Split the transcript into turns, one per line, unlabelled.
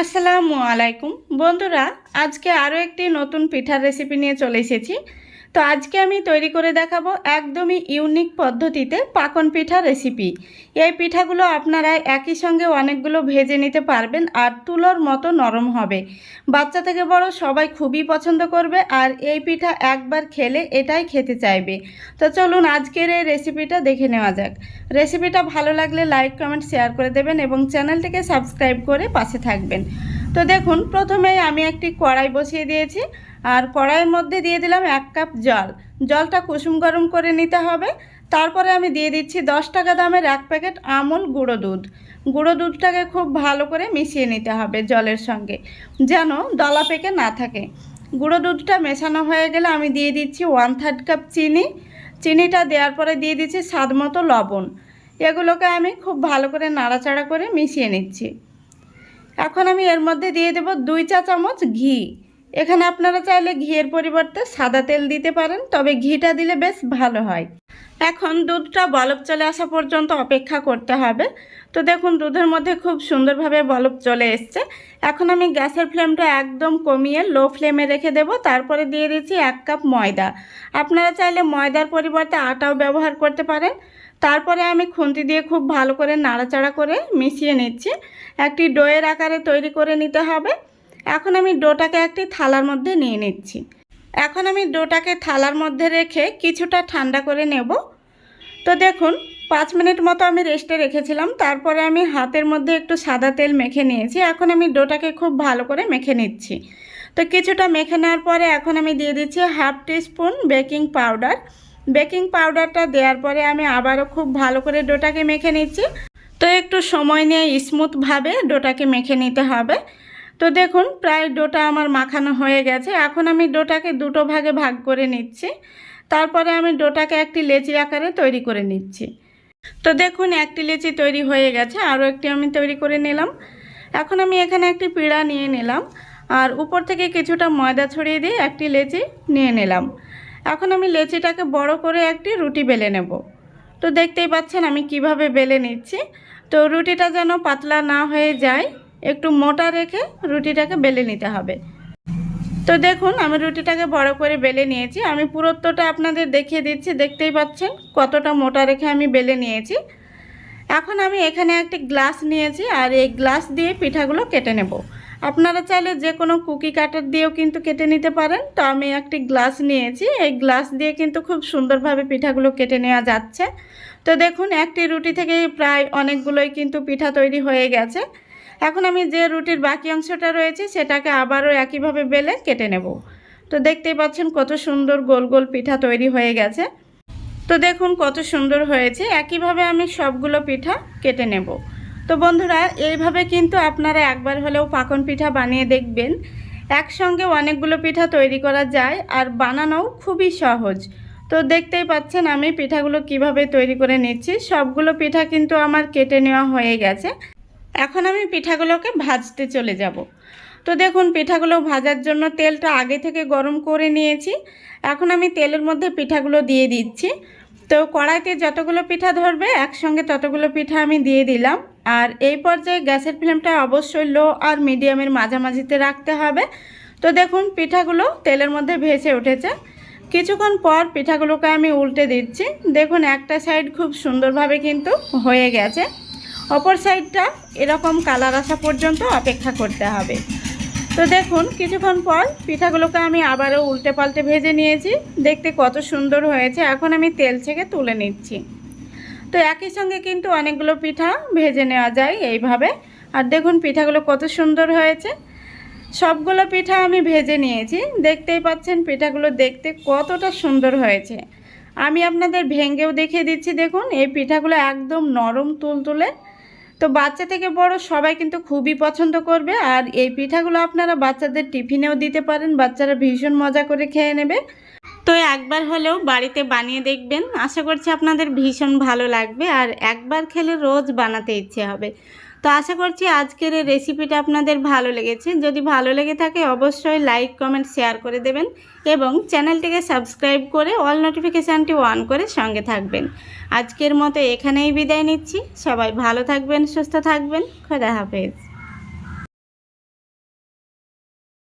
আসসালামু আলাইকুম বন্ধুরা, আজকে আরও একটি নতুন পিঠার রেসিপি নিয়ে চলে এসেছি। তো আজকে আমি তৈরি করে দেখাবো একদমই ইউনিক পদ্ধতিতে পাকন পিঠার রেসিপি। এই পিঠাগুলো আপনারা একই সঙ্গে অনেকগুলো ভেজে নিতে পারবেন আর তুলোর মতো নরম হবে। বাচ্চা থেকে বড় সবাই খুবই পছন্দ করবে আর এই পিঠা একবার খেলে এটাই খেতে চাইবে। তো চলুন আজকের এই রেসিপিটা দেখে নেওয়া যাক। রেসিপিটা ভালো লাগলে লাইক কমেন্ট শেয়ার করে দেবেন এবং চ্যানেলটিকে সাবস্ক্রাইব করে পাশে থাকবেন। তো দেখুন, প্রথমেই আমি একটি কড়াই বসিয়ে দিয়েছি আর কড়াইয়ের মধ্যে দিয়ে দিলাম 1 কাপ জল। জলটা কুসুম গরম করে নিতে হবে। তারপরে আমি দিয়ে দিচ্ছি 10 টাকা দামের 1 প্যাকেট আমুল গুঁড়ো দুধ। গুঁড়ো দুধটাকে খুব ভালো করে মিশিয়ে নিতে হবে জলের সঙ্গে, যেন দলা পেকে না থাকে। গুঁড়ো দুধটা মেশানো হয়ে গেলে আমি দিয়ে দিচ্ছি 1/3 কাপ চিনি। চিনিটা দেওয়ার পরে দিয়ে দিচ্ছি স্বাদ মতো লবণ। এগুলোকে আমি খুব ভালো করে নাড়াচাড়া করে মিশিয়ে নিচ্ছি। এখন আমি এর মধ্যে দিয়ে দেব 2 চা চামচ ঘি। এখানে আপনারা চাইলে ঘিয়ের পরিবর্তে সাদা তেল দিতে পারেন, তবে ঘিটা দিলে বেশ ভালো হয়। এখন দুধটা বলক চলে আসা পর্যন্ত অপেক্ষা করতে হবে। তো দেখুন, দুধের মধ্যে খুব সুন্দরভাবে বলক চলে এসছে। এখন আমি গ্যাসের ফ্লেমটা একদম কমিয়ে লো ফ্লেমে রেখে দেব। তারপরে দিয়ে দিচ্ছি 1 কাপ ময়দা। আপনারা চাইলে ময়দার পরিবর্তে আটাও ব্যবহার করতে পারেন। তারপরে আমি খুন্তি দিয়ে খুব ভালো করে নাড়াচাড়া করে মিশিয়ে নিচ্ছি। একটি ডোয়ের আকারে তৈরি করে নিতে হবে। এখন আমি ডোটাকে একটি থালার মধ্যে নিয়ে নিচ্ছি। এখন আমি ডোটাকে থালার মধ্যে রেখে কিছুটা ঠান্ডা করে নেব। তো দেখুন, 5 মিনিট মতো আমি রেস্টে রেখেছিলাম। তারপরে আমি হাতের মধ্যে একটু সাদা তেল মেখে নিয়েছি। এখন আমি ডোটাকে খুব ভালো করে মেখে নিচ্ছি। তো কিছুটা মেখে নেওয়ার পরে এখন আমি দিয়ে দিচ্ছি 1/2 টিস্পুন বেকিং পাউডার। বেকিং পাউডারটা দেওয়ার পরে আমি আবারও খুব ভালো করে ডোটাকে মেখে নিচ্ছি। তো একটু সময় নিয়ে স্মুথভাবে ডোটাকে মেখে নিতে হবে। তো দেখুন, প্রায় ডোটা আমার মাখানো হয়ে গেছে। এখন আমি ডোটাকে দুটো ভাগে ভাগ করে নিচ্ছি। তারপরে আমি ডোটাকে একটি লেচি আকারে তৈরি করে নিচ্ছি। তো দেখুন, একটি লেচি তৈরি হয়ে গেছে, আরও একটি আমি তৈরি করে নিলাম। এখন আমি এখানে একটি পিঁড়া নিয়ে নিলাম আর উপর থেকে কিছুটা ময়দা ছড়িয়ে দিয়ে একটি লেচি নিয়ে নিলাম। এখন আমি লেচিটাকে বড় করে একটি রুটি বেলে নেব। তো দেখতেই পাচ্ছেন আমি কিভাবে বেলে নিচ্ছি। তো রুটিটা যেন পাতলা না হয়ে যায়, একটু মোটা রেখে রুটিটাকে বেলে নিতে হবে। তো দেখুন, আমি রুটিটাকে বড় করে বেলে নিয়েছি। আমি পুরোত্বটা আপনাদের দেখিয়ে দিচ্ছি। দেখতেই পাচ্ছেন কতটা মোটা রেখে আমি বেলে নিয়েছি। এখন আমি এখানে একটি গ্লাস নিয়েছি আর এই গ্লাস দিয়ে পিঠাগুলো কেটে নেব। আপনারা চাইলে যে কোনো কুকি কাটার দিয়েও কিন্তু কেটে নিতে পারেন। তো আমি একটি গ্লাস নিয়েছি, এই গ্লাস দিয়ে কিন্তু খুব সুন্দরভাবে পিঠাগুলো কেটে নেওয়া যাচ্ছে। তো দেখুন, একটি রুটি থেকে প্রায় অনেকগুলোই কিন্তু পিঠা তৈরি হয়ে গেছে। এখন আমি যে রুটির বাকি অংশটা রয়েছে সেটাকে আবারও একইভাবে বেলে কেটে নেব। তো দেখতেই পাচ্ছেন কত সুন্দর গোল গোল পিঠা তৈরি হয়ে গেছে। তো দেখুন কত সুন্দর হয়েছে। একইভাবে আমি সবগুলো পিঠা কেটে নেব। তো বন্ধুরা, এইভাবে কিন্তু আপনারা একবার হলেও পাকন পিঠা বানিয়ে দেখবেন। একসঙ্গে অনেকগুলো পিঠা তৈরি করা যায় আর বানানোও খুবই সহজ। তো দেখতেই পাচ্ছেন আমি পিঠাগুলো কিভাবে তৈরি করে নিচ্ছি। সবগুলো পিঠা কিন্তু আমার কেটে নেওয়া হয়ে গেছে। এখন আমি পিঠাগুলোকে ভাজতে চলে যাব। তো দেখুন, পিঠাগুলো ভাজার জন্য তেলটা আগে থেকে গরম করে নিয়েছি। এখন আমি তেলের মধ্যে পিঠাগুলো দিয়ে দিচ্ছি। তো কড়াইতে যতগুলো পিঠা ধরবে একসঙ্গে ততগুলো পিঠা আমি দিয়ে দিলাম। আর এই পর্যায়ে গ্যাসের ফ্লেমটা অবশ্যই লো আর মিডিয়ামের মাঝামাঝিতে রাখতে হবে। তো দেখুন, পিঠাগুলো তেলের মধ্যে ভেসে উঠেছে। কিছুক্ষণ পর পিঠাগুলোকে আমি উল্টে দিচ্ছি। দেখুন, একটা সাইড খুব সুন্দরভাবে কিন্তু হয়ে গেছে। অপর সাইডটা এরকম কালার আসা পর্যন্ত অপেক্ষা করতে হবে। তো দেখুন, কিছুক্ষণ পর পিঠাগুলোকে আমি আবারও উল্টে পাল্টে ভেজে নিয়েছি। দেখতে কত সুন্দর হয়েছে। এখন আমি তেল থেকে তুলে নিচ্ছি। তো একই সঙ্গে কিন্তু অনেকগুলো পিঠা ভেজে নেওয়া যায় এইভাবে। আর দেখুন পিঠাগুলো কত সুন্দর হয়েছে। সবগুলো পিঠা আমি ভেজে নিয়েছি। দেখতেই পাচ্ছেন পিঠাগুলো দেখতে কতটা সুন্দর হয়েছে। আমি আপনাদের ভেঙেও দেখিয়ে দিচ্ছি। দেখুন, এই পিঠাগুলো একদম নরম তুলতুলে। তো বাচ্চা থেকে বড় সবাই কিন্তু খুবই পছন্দ করবে। আর এই পিঠাগুলো আপনারা বাচ্চাদের টিফিনেও দিতে পারেন, বাচ্চারা ভীষণ মজা করে খেয়ে নেবে। তো একবার হলেও বাড়িতে বানিয়ে দেখবেন। আশা করছি আপনাদের ভীষণ ভালো লাগবে আর একবার খেলে রোজ বানাতে ইচ্ছে হবে। তো আশা করছি আজকের এই রেসিপিটা আপনাদের ভালো লেগেছে। যদি ভালো লেগে থাকে অবশ্যই লাইক কমেন্ট শেয়ার করে দেবেন এবং চ্যানেলটিকে সাবস্ক্রাইব করে অল নোটিফিকেশানটি অন করে সঙ্গে থাকবেন। আজকের মতো এখানেই বিদায় নিচ্ছি। সবাই ভালো থাকবেন, সুস্থ থাকবেন। খোদা হাফেজ।